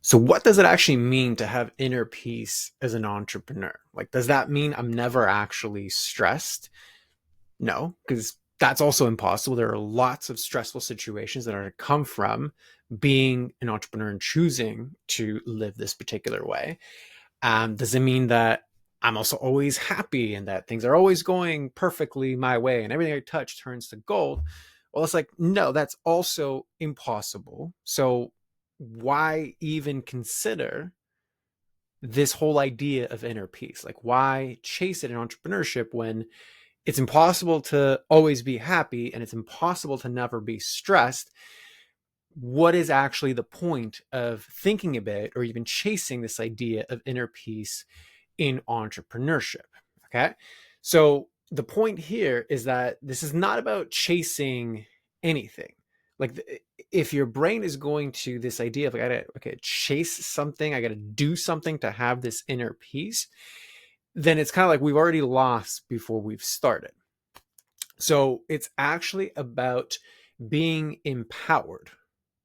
So what does it actually mean to have inner peace as an entrepreneur? Like, does that mean I'm never actually stressed? No, because that's also impossible. There are lots of stressful situations that are to come from being an entrepreneur and choosing to live this particular way. Does it mean that I'm also always happy and that things are always going perfectly my way and everything I touch turns to gold? Well, it's like, no, that's also impossible. So why even consider this whole idea of inner peace? Like, why chase it in entrepreneurship when it's impossible to always be happy and it's impossible to never be stressed? What is actually the point of thinking about or even chasing this idea of inner peace in entrepreneurship? Okay. So the point here is that this is not about chasing anything. Like, if your brain is going to this idea of, like, I gotta, okay, chase something, I gotta do something to have this inner peace, then it's kind of like we've already lost before we've started. So it's actually about being empowered,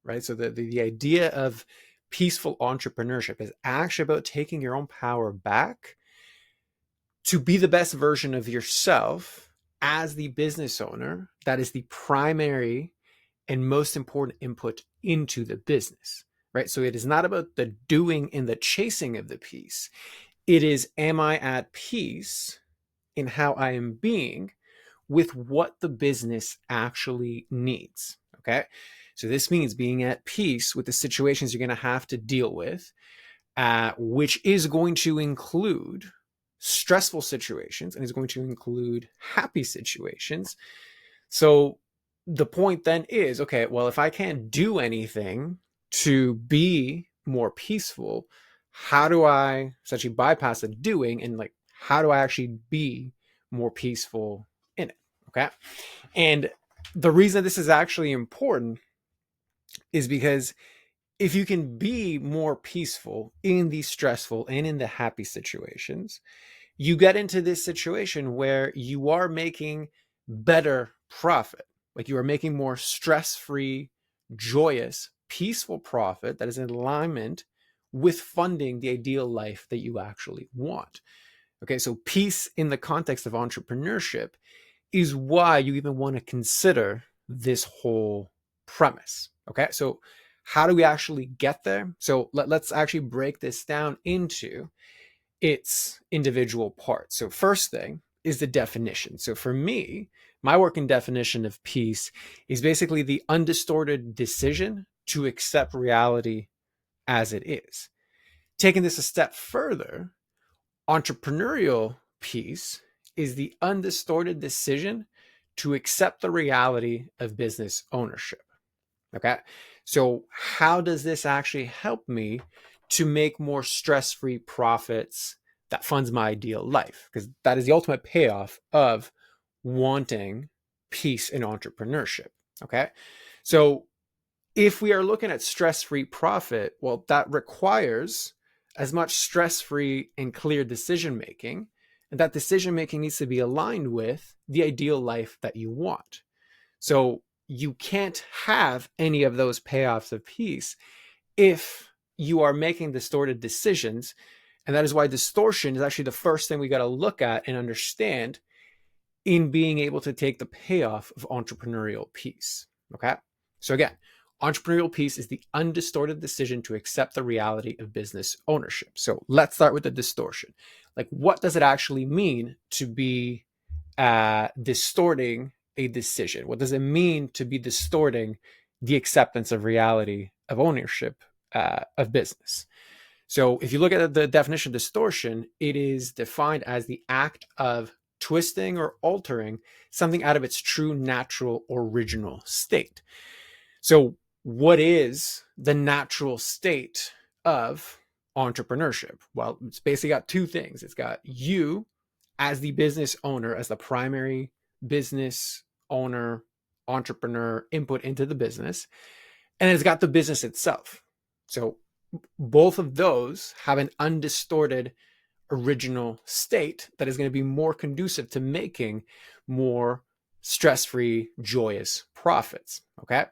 right? So the idea of peaceful entrepreneurship is actually about taking your own power back to be the best version of yourself as the business owner. That is the primary and most important input into the business, right? So it is not about the doing and the chasing of the peace. It is, am I at peace in how I am being with what the business actually needs? Okay. So this means being at peace with the situations you're going to have to deal with, which is going to include stressful situations and is going to include happy situations. So the point then is, okay, well, if I can't do anything to be more peaceful, how do I essentially bypass the doing and, like, how do I actually be more peaceful in it? Okay. And the reason this is actually important is because if you can be more peaceful in the stressful and in the happy situations, you get into this situation where you are making better profit. Like, you are making more stress-free, joyous, peaceful profit that is in alignment with funding the ideal life that you actually want. Okay, so peace in the context of entrepreneurship is why you even want to consider this whole premise. Okay, so how do we actually get there? So let's actually break this down into its individual parts. So first thing is the definition. So for me, my working definition of peace is basically the undistorted decision to accept reality as it is. Taking this a step further, entrepreneurial peace is the undistorted decision to accept the reality of business ownership. Okay. So how does this actually help me to make more stress-free profits that funds my ideal life? Because that is the ultimate payoff of wanting peace in entrepreneurship. Okay. So if we are looking at stress-free profit, well, that requires as much stress-free and clear decision making. And that decision making needs to be aligned with the ideal life that you want. So you can't have any of those payoffs of peace if you are making distorted decisions. And that is why distortion is actually the first thing we got to look at and understand in being able to take the payoff of entrepreneurial peace. Okay. So again, entrepreneurial peace is the undistorted decision to accept the reality of business ownership. So let's start with the distortion. Like, what does it actually mean to be distorting a decision? What does it mean to be distorting the acceptance of reality of ownership of business? So if you look at the definition of distortion, it is defined as the act of twisting or altering something out of its true, natural, original state. So what is the natural state of entrepreneurship? Well, it's basically got two things. It's got you as the business owner, as the primary business owner, entrepreneur input into the business, and it's got the business itself. So both of those have an undistorted original state that is going to be more conducive to making more stress-free, joyous profits. Okay.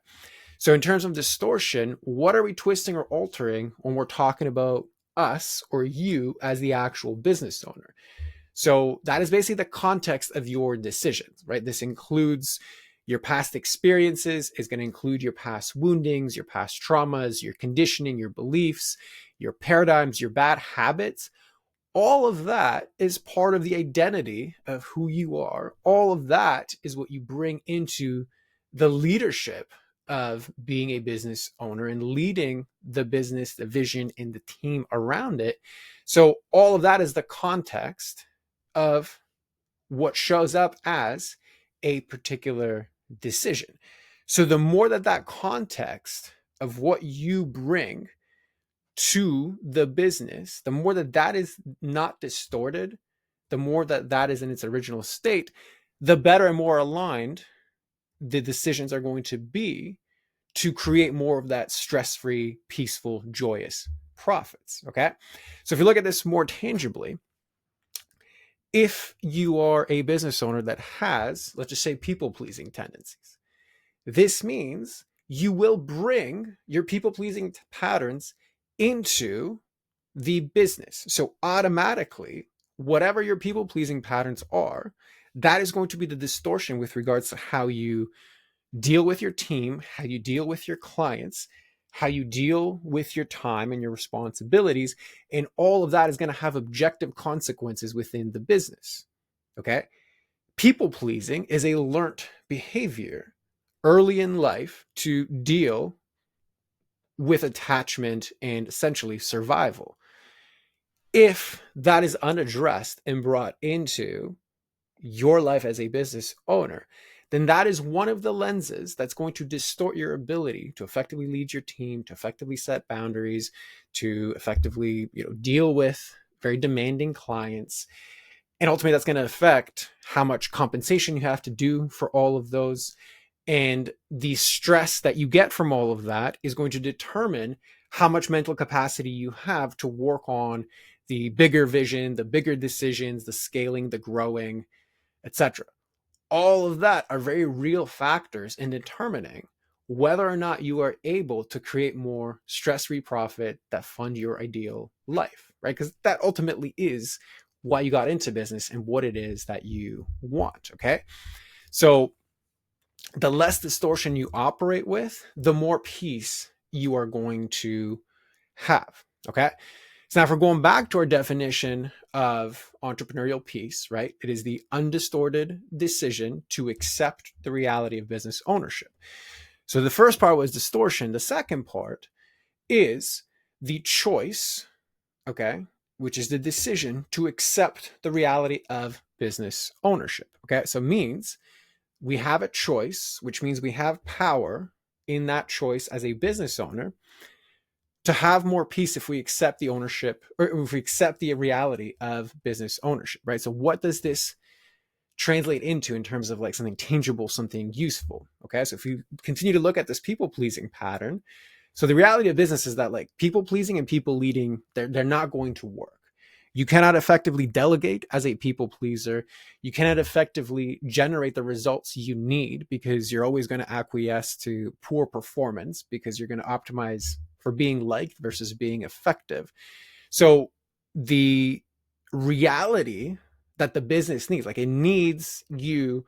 So in terms of distortion, what are we twisting or altering when we're talking about us or you as the actual business owner? So that is basically the context of your decisions, right? This includes your past experiences, is going to include your past woundings, your past traumas, your conditioning, your beliefs, your paradigms, your bad habits. All of that is part of the identity of who you are. All of that is what you bring into the leadership of being a business owner and leading the business, the vision, and the team around it. So all of that is the context of what shows up as a particular decision. So the more that context of what you bring to the business, the more that is not distorted, the more that is in its original state, the better and more aligned the decisions are going to be to create more of that stress-free, peaceful, joyous profits. Okay. So if you look at this more tangibly, if you are a business owner that has, let's just say, people-pleasing tendencies, this means you will bring your people-pleasing patterns into the business. So automatically, whatever your people-pleasing patterns are, that is going to be the distortion with regards to how you deal with your team, how you deal with your clients, how you deal with your time and your responsibilities. And all of that is going to have objective consequences within the business. Okay. People pleasing is a learnt behavior early in life to deal with attachment and essentially survival. If that is unaddressed and brought into your life as a business owner, then that is one of the lenses that's going to distort your ability to effectively lead your team, to effectively set boundaries, to effectively, deal with very demanding clients. And ultimately, that's going to affect how much compensation you have to do for all of those. And the stress that you get from all of that is going to determine how much mental capacity you have to work on the bigger vision, the bigger decisions, the scaling, the growing, etc. All of that are very real factors in determining whether or not you are able to create more stress-free profit that fund your ideal life, right? Because that ultimately is why you got into business and what it is that you want, okay? So the less distortion you operate with, the more peace you are going to have, okay? So now if we're going back to our definition of entrepreneurial peace, right? It is the undistorted decision to accept the reality of business ownership. So the first part was distortion. The second part is the choice, okay, which is the decision to accept the reality of business ownership, okay? So it means we have a choice, which means we have power in that choice as a business owner to have more peace if we accept the ownership, or if we accept the reality of business ownership, right? So what does this translate into in terms of like something tangible, something useful? Okay, so if you continue to look at this people-pleasing pattern, so the reality of business is that like people-pleasing and people leading, they're not going to work. You cannot effectively delegate as a people pleaser. You cannot effectively generate the results you need because you're always going to acquiesce to poor performance because you're going to optimize for being liked versus being effective. So the reality that the business needs, like it needs you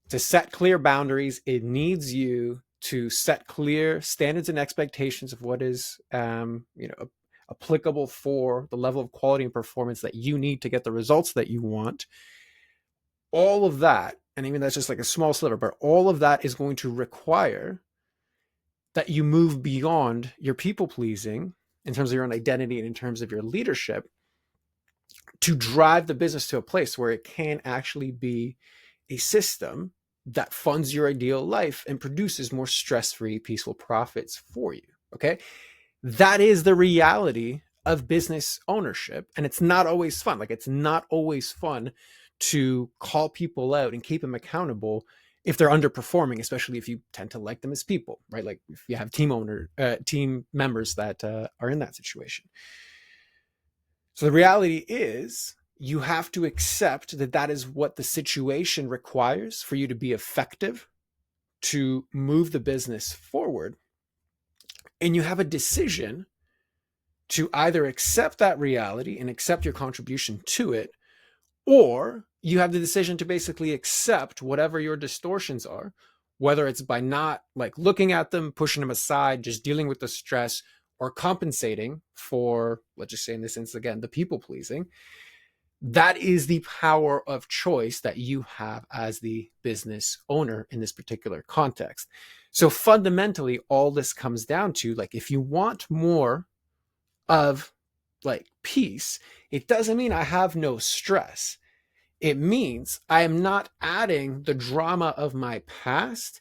to set clear boundaries. It needs you to set clear standards and expectations of what is, applicable for the level of quality and performance that you need to get the results that you want. All of that, and even that's just like a small sliver, but all of that is going to require that you move beyond your people pleasing in terms of your own identity and in terms of your leadership to drive the business to a place where it can actually be a system that funds your ideal life and produces more stress-free, peaceful profits for you. Okay. That is the reality of business ownership. And it's not always fun. Like it's not always fun to call people out and keep them accountable if they're underperforming, especially if you tend to like them as people, right? Like if you have team members that are in that situation. So the reality is you have to accept that that is what the situation requires for you to be effective, to move the business forward, and you have a decision to either accept that reality and accept your contribution to it, or you have the decision to basically accept whatever your distortions are, whether it's by not like looking at them, pushing them aside, just dealing with the stress, or compensating for, let's just say in this instance again, the people pleasing. That is the power of choice that you have as the business owner in this particular context. So fundamentally, all this comes down to, like, if you want more of like peace, it doesn't mean I have no stress. It means I am not adding the drama of my past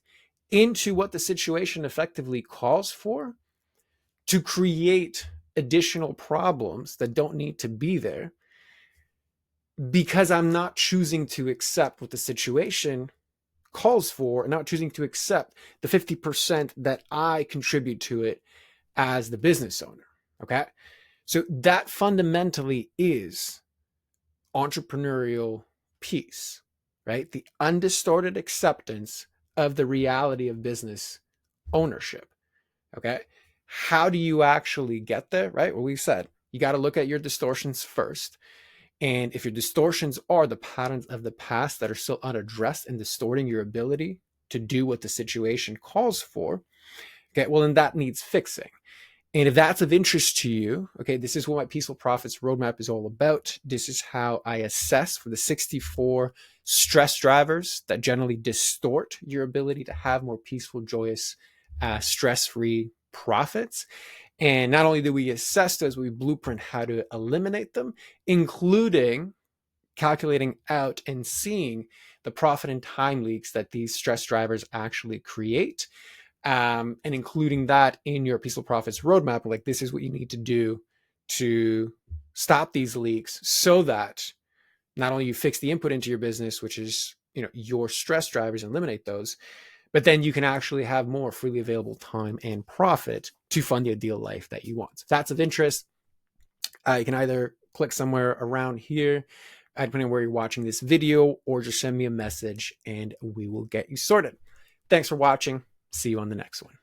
into what the situation effectively calls for to create additional problems that don't need to be there, because I'm not choosing to accept what the situation calls for and not choosing to accept the 50% that I contribute to it as the business owner. Okay. So that fundamentally is entrepreneurial peace, right? The undistorted acceptance of the reality of business ownership. Okay. How do you actually get there, right? Well, we said you got to look at your distortions first. And if your distortions are the patterns of the past that are still unaddressed and distorting your ability to do what the situation calls for, okay, well, then that needs fixing. And if that's of interest to you, okay, this is what my Peaceful Profits Roadmap is all about. This is how I assess for the 64 stress drivers that generally distort your ability to have more peaceful, joyous, stress-free profits. And not only do we assess those, we blueprint how to eliminate them, including calculating out and seeing the profit and time leaks that these stress drivers actually create. And including that in your Peaceful Profits roadmap, like, this is what you need to do to stop these leaks, so that not only you fix the input into your business, which is, your stress drivers, and eliminate those, but then you can actually have more freely available time and profit to fund the ideal life that you want. So if that's of interest, you can either click somewhere around here, depending on where you're watching this video, or just send me a message and we will get you sorted. Thanks for watching. See you on the next one.